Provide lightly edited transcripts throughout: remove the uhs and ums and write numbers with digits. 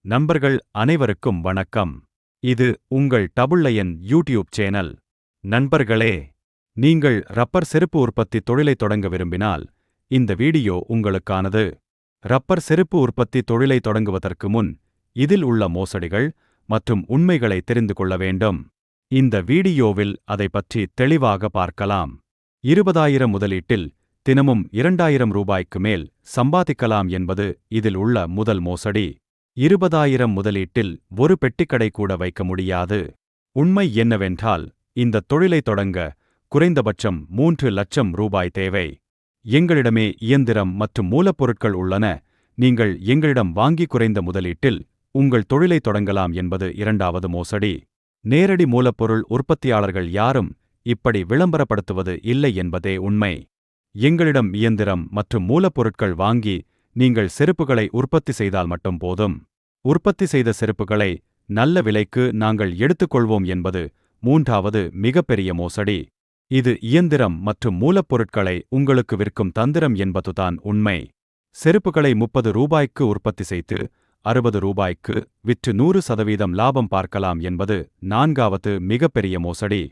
நண்பர்கள் அனைவருக்கும் வணக்கம். இது உங்கள் டபுள்லையன் யூடியூப் சேனல். நண்பர்களே, நீங்கள் ரப்பர் செருப்பு உற்பத்தி தொழிலை தொடங்க விரும்பினால் இந்த வீடியோ உங்களுக்கானது. ரப்பர் செருப்பு உற்பத்தி தொழிலை தொடங்குவதற்கு முன் இதில் உள்ள மோசடிகள் மற்றும் உண்மைகளை தெரிந்து கொள்ள வேண்டும். இந்த வீடியோவில் அதை பற்றி தெளிவாக பார்க்கலாம். 20,000 முதலீட்டில் தினமும் 2,000 ரூபாய்க்கு மேல் சம்பாதிக்கலாம் என்பது இதில் உள்ள முதல் மோசடி. 20,000 முதலீட்டில் ஒரு பெட்டிக்கடை கூட வைக்க முடியாது. உண்மை என்னவென்றால், இந்த தொழிலை தொடங்க குறைந்தபட்சம் 3 லட்சம் ரூபாய் தேவை. எங்களிடமே இயந்திரம் மற்றும் மூலப்பொருட்கள் உள்ளன. நீங்கள் எங்களிடம் வாங்கி குறைந்த முதலீட்டில் உங்கள் தொழிலை தொடங்கலாம் என்பது இரண்டாவது மோசடி. நேரடி மூலப்பொருள் உற்பத்தியாளர்கள் யாரும் இப்படி விளம்பரப்படுத்துவது இல்லை என்பதே உண்மை. எங்களிடம் இயந்திரம் மற்றும் மூலப்பொருட்கள் வாங்கி நீங்கள் செருப்புகளை உற்பத்தி செய்தால் மட்டும் போதும். உற்பத்தி செய்த செருப்புகளை நல்ல விலைக்கு நாங்கள் எடுத்துக்கொள்வோம் என்பது மூன்றாவது மிகப்பெரிய மோசடி. இது இயந்திரம் மற்றும் மூலப்பொருட்களை உங்களுக்கு விற்கும் தந்திரம் என்பதுதான் உண்மை. செருப்புகளை 30 ரூபாய்க்கு உற்பத்தி செய்து 60 ரூபாய்க்கு விற்று 100% லாபம் பார்க்கலாம் என்பது நான்காவது மிகப்பெரிய மோசடி.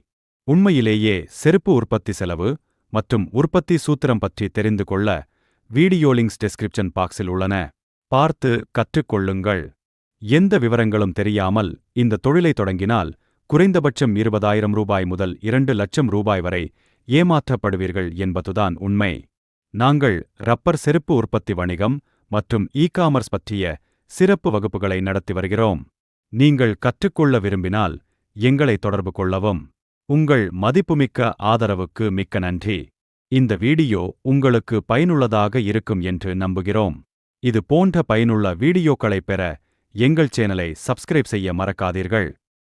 உண்மையிலேயே செருப்பு உற்பத்தி செலவு மற்றும் உற்பத்தி சூத்திரம் பற்றி தெரிந்து கொள்ள வீடியோ லிங்க்ஸ் டெஸ்கிரிப்ஷன் பாக்ஸில் உள்ளன. பார்த்து கற்றுக்கொள்ளுங்கள். எந்த விவரங்களும் தெரியாமல் இந்த தொழிலை தொடங்கினால் குறைந்தபட்சம் 20,000 ரூபாய் முதல் 2 லட்சம் ரூபாய் வரை ஏமாற்றப்படுவீர்கள் என்பதுதான் உண்மை. நாங்கள் ரப்பர் செருப்பு உற்பத்தி வணிகம் மற்றும் இ-காமர்ஸ் பற்றிய சிறப்பு வகுப்புகளை நடத்தி வருகிறோம். நீங்கள் கற்றுக்கொள்ள விரும்பினால் எங்களை தொடர்பு கொள்ளவும். உங்கள் மதிப்புமிக்க ஆதரவுக்கு மிக்க நன்றி. இந்த வீடியோ உங்களுக்கு பயனுள்ளதாக இருக்கும் என்று நம்புகிறோம். இது போன்ற பயனுள்ள வீடியோக்களை பெற எங்கள் சேனலை சப்ஸ்கிரைப் செய்ய மறக்காதீர்கள்.